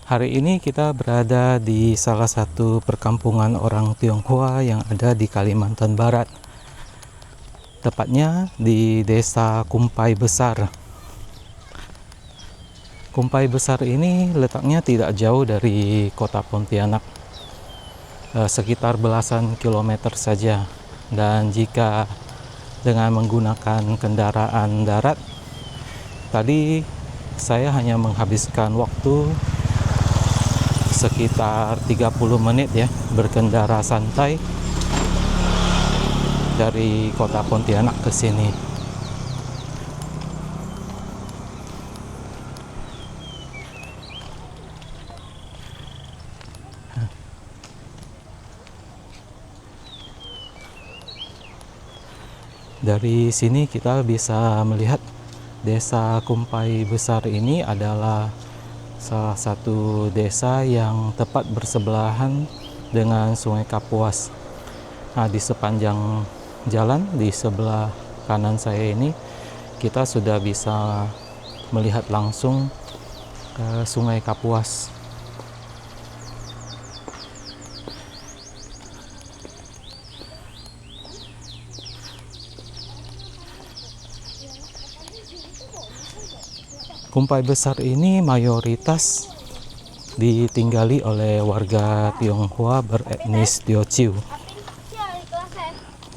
Hari ini kita berada di salah satu perkampungan orang Tionghoa yang ada di Kalimantan Barat. Tepatnya di Desa Kumpai Besar. Kumpai Besar ini letaknya tidak jauh dari kota Pontianak, sekitar belasan kilometer saja. Dan jika dengan menggunakan kendaraan darat, tadi saya hanya menghabiskan waktu sekitar 30 menit ya, berkendara santai dari kota Pontianak ke sini. Dari sini kita bisa melihat Desa Kumpai Besar ini adalah salah satu desa yang tepat bersebelahan dengan Sungai Kapuas. Nah, di sepanjang jalan di sebelah kanan saya ini kita sudah bisa melihat langsung Sungai Kapuas. Kumpai Besar ini mayoritas ditinggali oleh warga Tionghoa beretnis Teochew.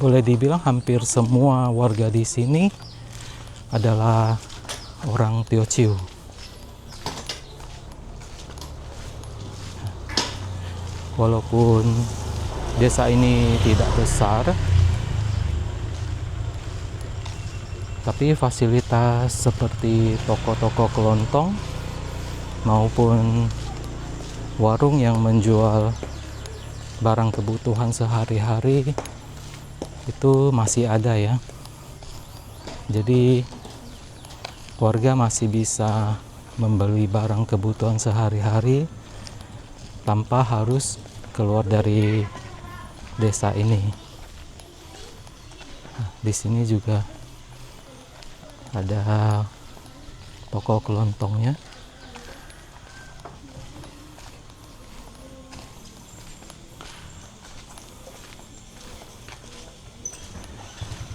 Boleh dibilang hampir semua warga di sini adalah orang Teochew. Walaupun desa ini tidak besar, tapi fasilitas seperti toko-toko kelontong maupun warung yang menjual barang kebutuhan sehari-hari itu masih ada ya. Jadi warga masih bisa membeli barang kebutuhan sehari-hari tanpa harus keluar dari desa ini. Nah, di sini juga ada toko kelontongnya.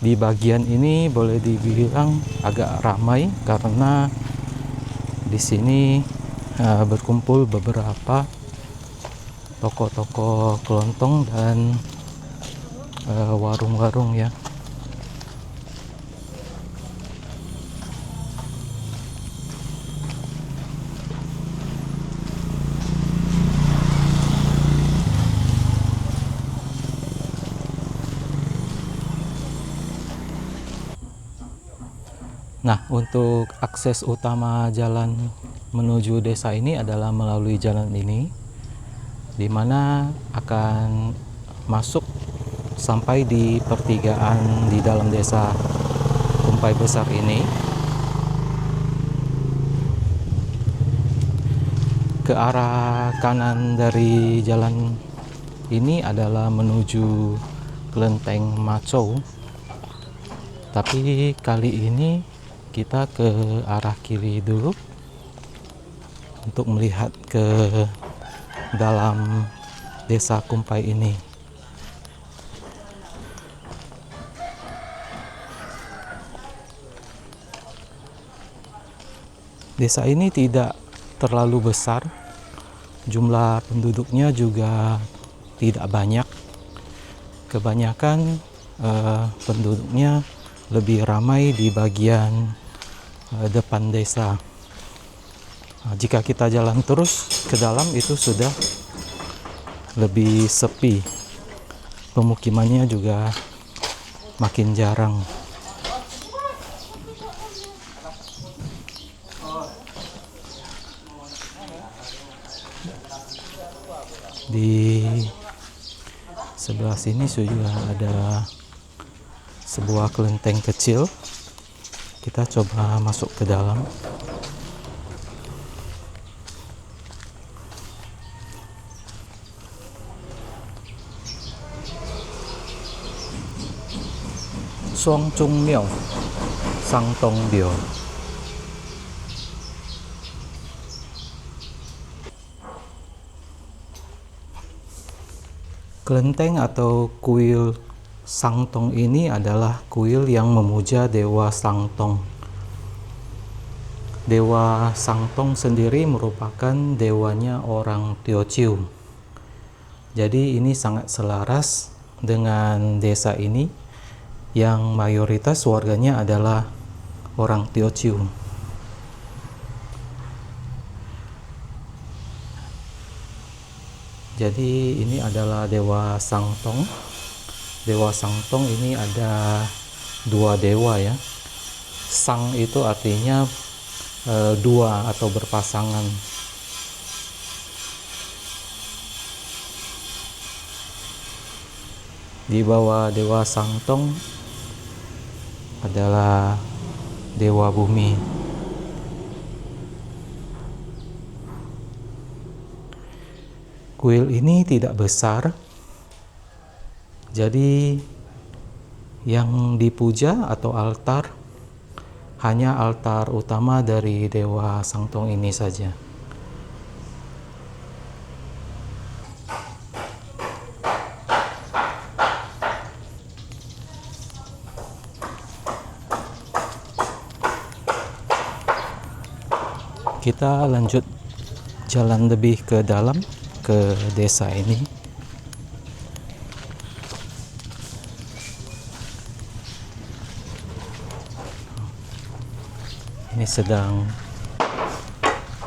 Di bagian ini boleh dibilang agak ramai karena di sini berkumpul beberapa toko-toko kelontong dan warung-warung ya. Nah, untuk akses utama jalan menuju desa ini adalah melalui jalan ini, di mana akan masuk sampai di pertigaan di dalam desa Kumpai Besar ini. Ke arah kanan dari jalan ini adalah menuju Kelenteng Macau. Tapi kali ini kita ke arah kiri dulu untuk melihat ke dalam desa Kumpai ini. Desa ini tidak terlalu besar, jumlah penduduknya juga tidak banyak. Kebanyakan penduduknya lebih ramai di bagian depan desa. Nah, jika kita jalan terus ke dalam itu sudah lebih sepi. Pemukimannya juga makin jarang. Di sebelah sini sudah ada sebuah kelenteng kecil. Kita coba masuk ke dalam. Suang Chung Miao, Sang Tong Dio. Kelenteng atau kuil Sangtong ini adalah kuil yang memuja Dewa Sangtong. Dewa Sangtong sendiri merupakan dewanya orang Teochew. Jadi ini sangat selaras dengan desa ini yang mayoritas warganya adalah orang Teochew. Jadi ini adalah Dewa Sangtong. Dewa Sangtong ini ada dua dewa ya. Sang itu artinya dua atau berpasangan. Di bawah Dewa Sangtong adalah Dewa Bumi. Kuil ini tidak besar, jadi yang dipuja atau altar hanya altar utama dari Dewa Sangtong ini saja. Kita lanjut jalan lebih ke dalam ke desa ini. Ini sedang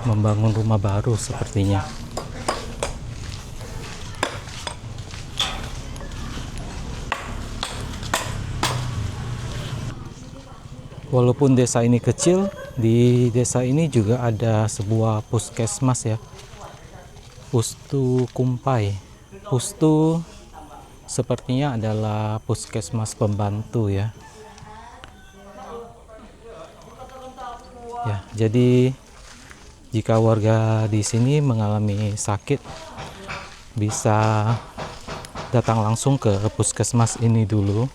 membangun rumah baru sepertinya. Walaupun desa ini kecil, di desa ini juga ada sebuah puskesmas ya. Pustu Kumpai. Pustu sepertinya adalah puskesmas pembantu ya. Ya, jadi jika warga di sini mengalami sakit bisa datang langsung ke puskesmas ini dulu.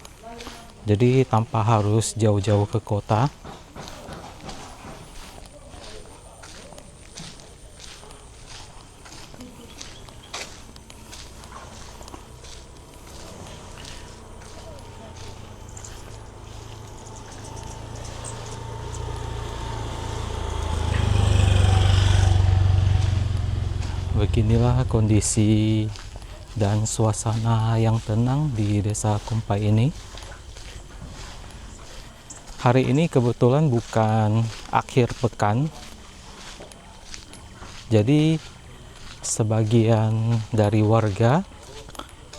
Jadi tanpa harus jauh-jauh ke kota. Beginilah kondisi dan suasana yang tenang di desa Kumpai ini. Hari ini kebetulan bukan akhir pekan, jadi sebagian dari warga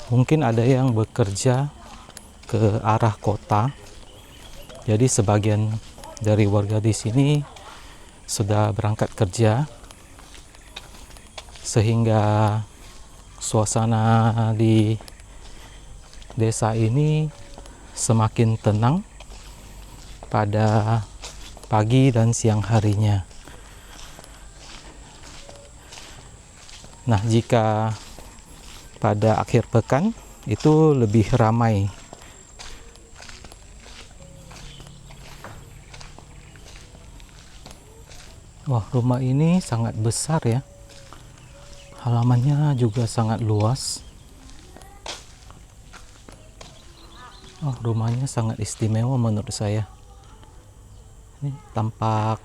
mungkin ada yang bekerja ke arah kota. Jadi sebagian dari warga di sini sudah berangkat kerja, sehingga suasana di desa ini semakin tenang pada pagi dan siang harinya. Nah, jika pada akhir pekan itu lebih ramai. Wah, rumah ini sangat besar ya. Halamannya juga sangat luas. Oh, rumahnya sangat istimewa menurut saya. Ini tampak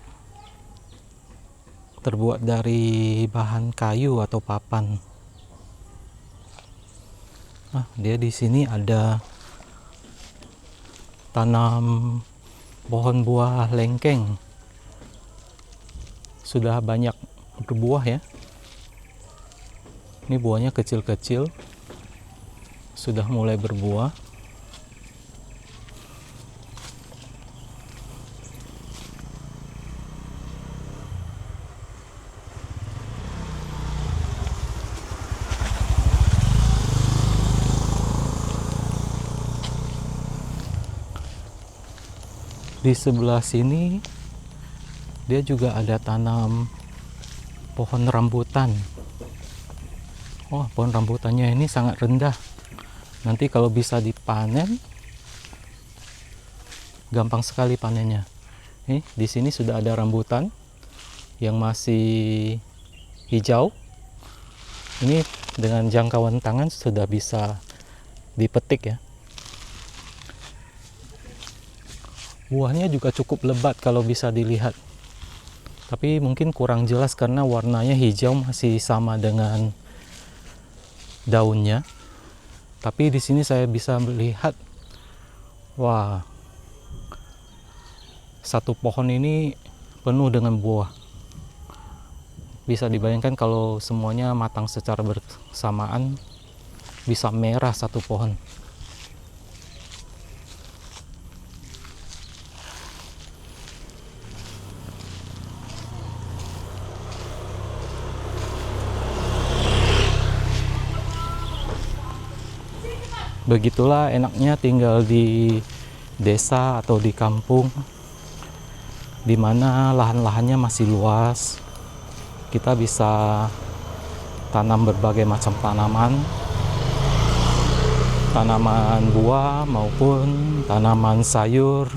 terbuat dari bahan kayu atau papan. Nah, dia di sini ada tanam pohon buah lengkeng. Sudah banyak berbuah ya. Ini buahnya kecil-kecil, sudah mulai berbuah. Di sebelah sini dia juga ada tanam pohon rambutan. Wah, pohon rambutannya ini sangat rendah. Nanti kalau bisa dipanen, gampang sekali panennya. Nih, di sini sudah ada rambutan yang masih hijau. Ini dengan jangkauan tangan sudah bisa dipetik ya. Buahnya juga cukup lebat kalau bisa dilihat, tapi mungkin kurang jelas karena warnanya hijau masih sama dengan daunnya. Tapi di sini saya bisa melihat, wah, satu pohon ini penuh dengan buah. Bisa dibayangkan kalau semuanya matang secara bersamaan, bisa merah satu pohon. Begitulah enaknya tinggal di desa atau di kampung, di mana lahan-lahannya masih luas. Kita bisa tanam berbagai macam tanaman, tanaman buah maupun tanaman sayur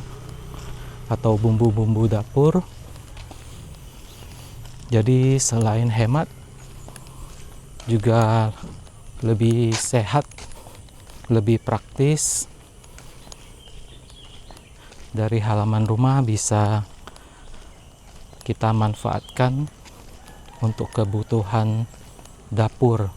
atau bumbu-bumbu dapur. Jadi selain hemat, juga lebih sehat, lebih praktis. Dari halaman rumah bisa kita manfaatkan untuk kebutuhan dapur.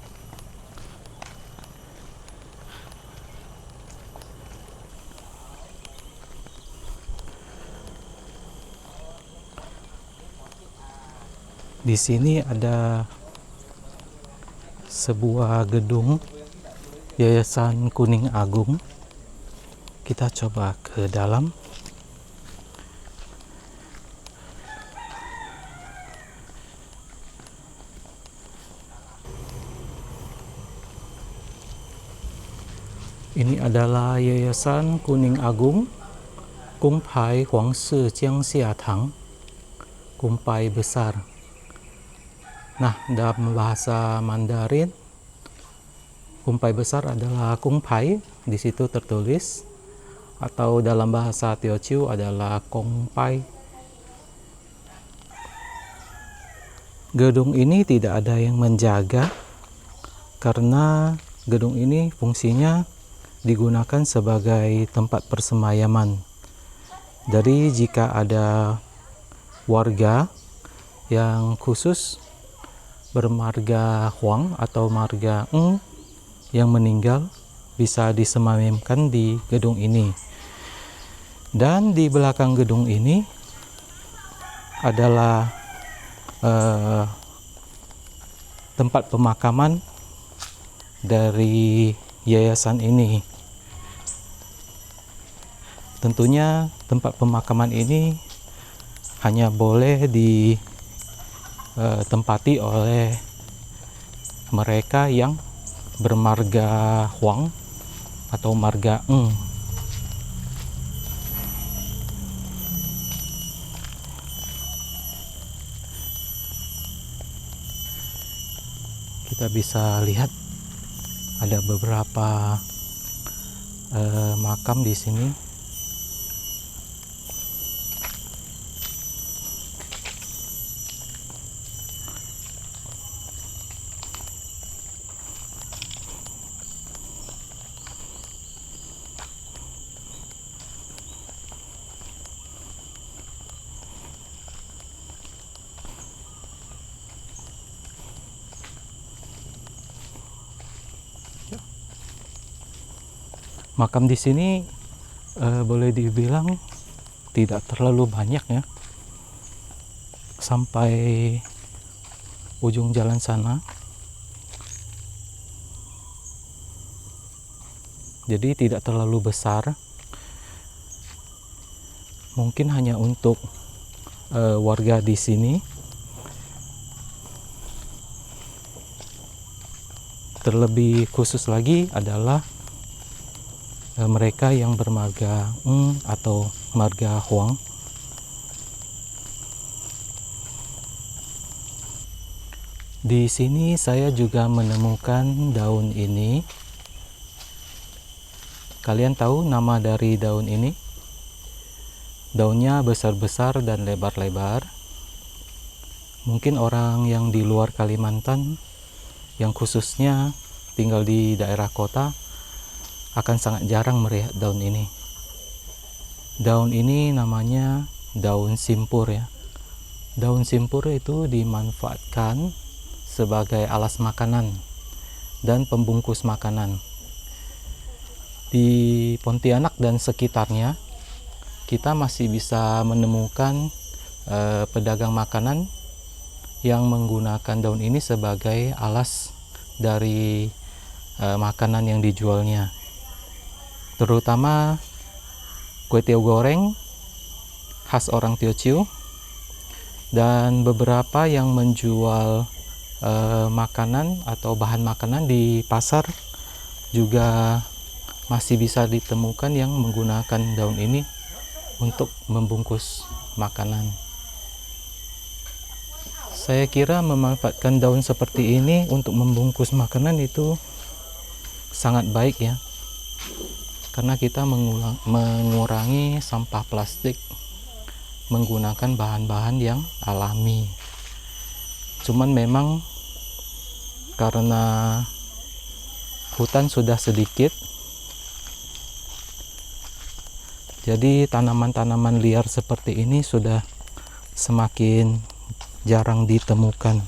Di sini ada sebuah gedung Yayasan Kuning Agung. Kita coba ke dalam. Ini adalah Yayasan Kuning Agung, Kumpai Huangshi Jiangxia Tang, kumpai besar. Nah, dalam bahasa Mandarin, kumpai besar adalah kumpai, di situ tertulis, atau dalam bahasa Teochew adalah kongpai. Gedung ini tidak ada yang menjaga karena gedung ini fungsinya digunakan sebagai tempat persemayaman. Jadi jika ada warga yang khusus bermarga Huang atau marga Eng yang meninggal, bisa disemayamkan di gedung ini. Dan di belakang gedung ini adalah tempat pemakaman dari yayasan ini. Tentunya tempat pemakaman ini hanya boleh ditempati oleh mereka yang bermarga Huang atau marga Eng. Kita bisa lihat ada beberapa makam di sini. Makam di sini boleh dibilang tidak terlalu banyak ya, sampai ujung jalan sana. Jadi tidak terlalu besar, mungkin hanya untuk warga di sini. Terlebih khusus lagi adalah mereka yang bermarga Eng atau marga Huang. Di sini saya juga menemukan daun ini. Kalian tahu nama dari daun ini? Daunnya besar-besar dan lebar-lebar. Mungkin orang yang di luar Kalimantan, yang khususnya tinggal di daerah kota, akan sangat jarang melihat daun ini. Daun ini namanya daun simpur ya. Daun simpur itu dimanfaatkan sebagai alas makanan dan pembungkus makanan. Di Pontianak dan sekitarnya, kita masih bisa menemukan pedagang makanan yang menggunakan daun ini sebagai alas dari makanan yang dijualnya, terutama kue tiaw goreng khas orang Teochew, dan beberapa yang menjual makanan atau bahan makanan di pasar juga masih bisa ditemukan yang menggunakan daun ini untuk membungkus makanan. Saya kira memanfaatkan daun seperti ini untuk membungkus makanan itu sangat baik ya, karena kita mengurangi sampah plastik menggunakan bahan-bahan yang alami. Cuman memang karena hutan sudah sedikit, jadi tanaman-tanaman liar seperti ini sudah semakin jarang ditemukan.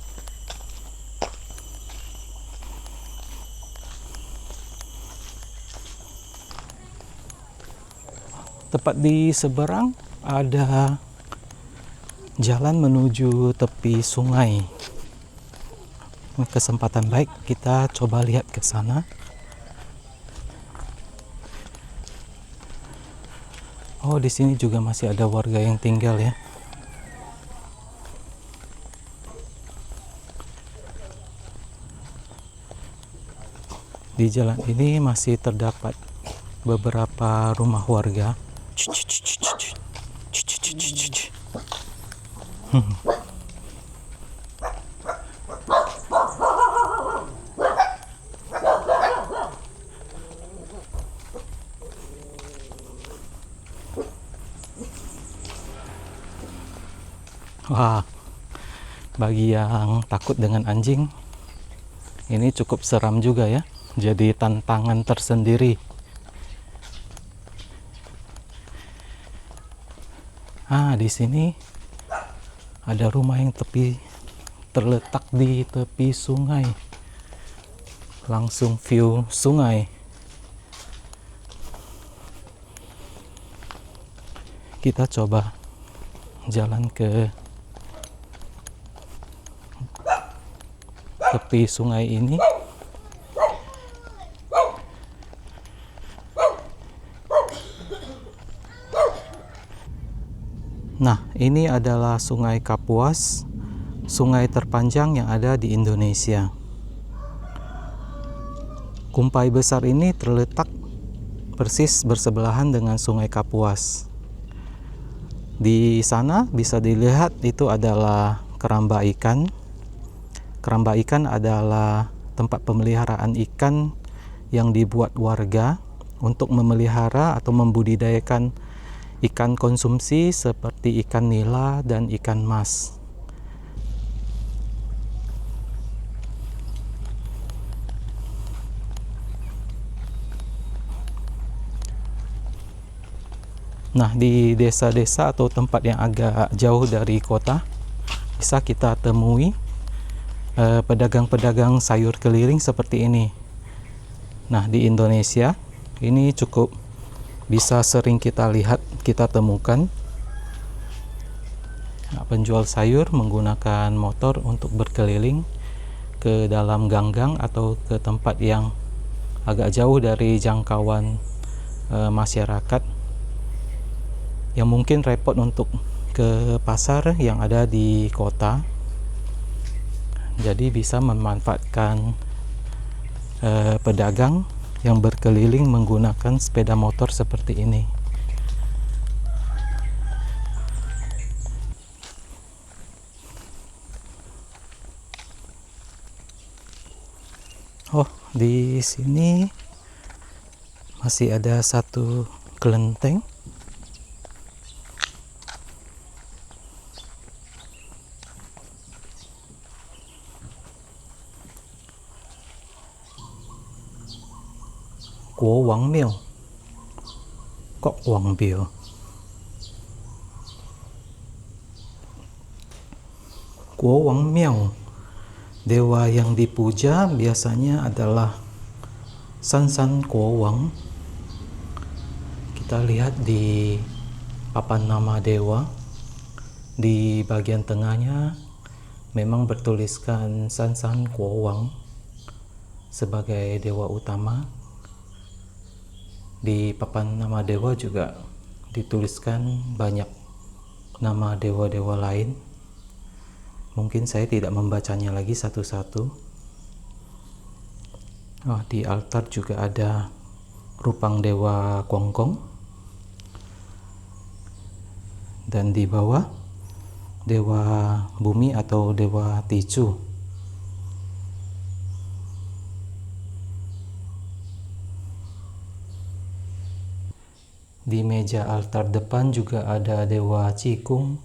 Tepat di seberang ada jalan menuju tepi sungai. Kesempatan baik kita coba lihat ke sana. Oh, di sini juga masih ada warga yang tinggal ya. Di jalan ini masih terdapat beberapa rumah warga. Wah, bagi yang takut dengan anjing, ini cukup seram juga ya. Jadi tantangan tersendiri. Di sini ada rumah yang terletak di tepi sungai. Langsung view sungai. Kita coba jalan ke tepi sungai ini. Nah, ini adalah Sungai Kapuas, sungai terpanjang yang ada di Indonesia. Kumpai besar ini terletak persis bersebelahan dengan Sungai Kapuas. Di sana bisa dilihat itu adalah keramba ikan. Keramba ikan adalah tempat pemeliharaan ikan yang dibuat warga untuk memelihara atau membudidayakan ikan konsumsi seperti ikan nila dan ikan mas. Nah, di desa-desa atau tempat yang agak jauh dari kota, bisa kita temui pedagang-pedagang sayur keliling seperti ini. Nah, di Indonesia ini cukup bisa sering kita lihat, kita temukan penjual sayur menggunakan motor untuk berkeliling ke dalam gang-gang atau ke tempat yang agak jauh dari jangkauan masyarakat yang mungkin repot untuk ke pasar yang ada di kota. Jadi bisa memanfaatkan pedagang yang berkeliling menggunakan sepeda motor seperti ini. Oh, di sini masih ada satu kelenteng. Kuo Wang Miao. Kok Wang Biao? Kuo Wang Miao. Dewa yang dipuja biasanya adalah San San Kuo Wang. Kita lihat di papan nama dewa, di bagian tengahnya memang bertuliskan San San Kuo Wang sebagai dewa utama. Di papan nama dewa juga dituliskan banyak nama dewa-dewa lain. Mungkin saya tidak membacanya lagi satu-satu. Di altar juga ada rupang dewa Kongkong. Dan di bawah dewa bumi atau dewa Ticu. Di meja altar depan juga ada dewa Cikung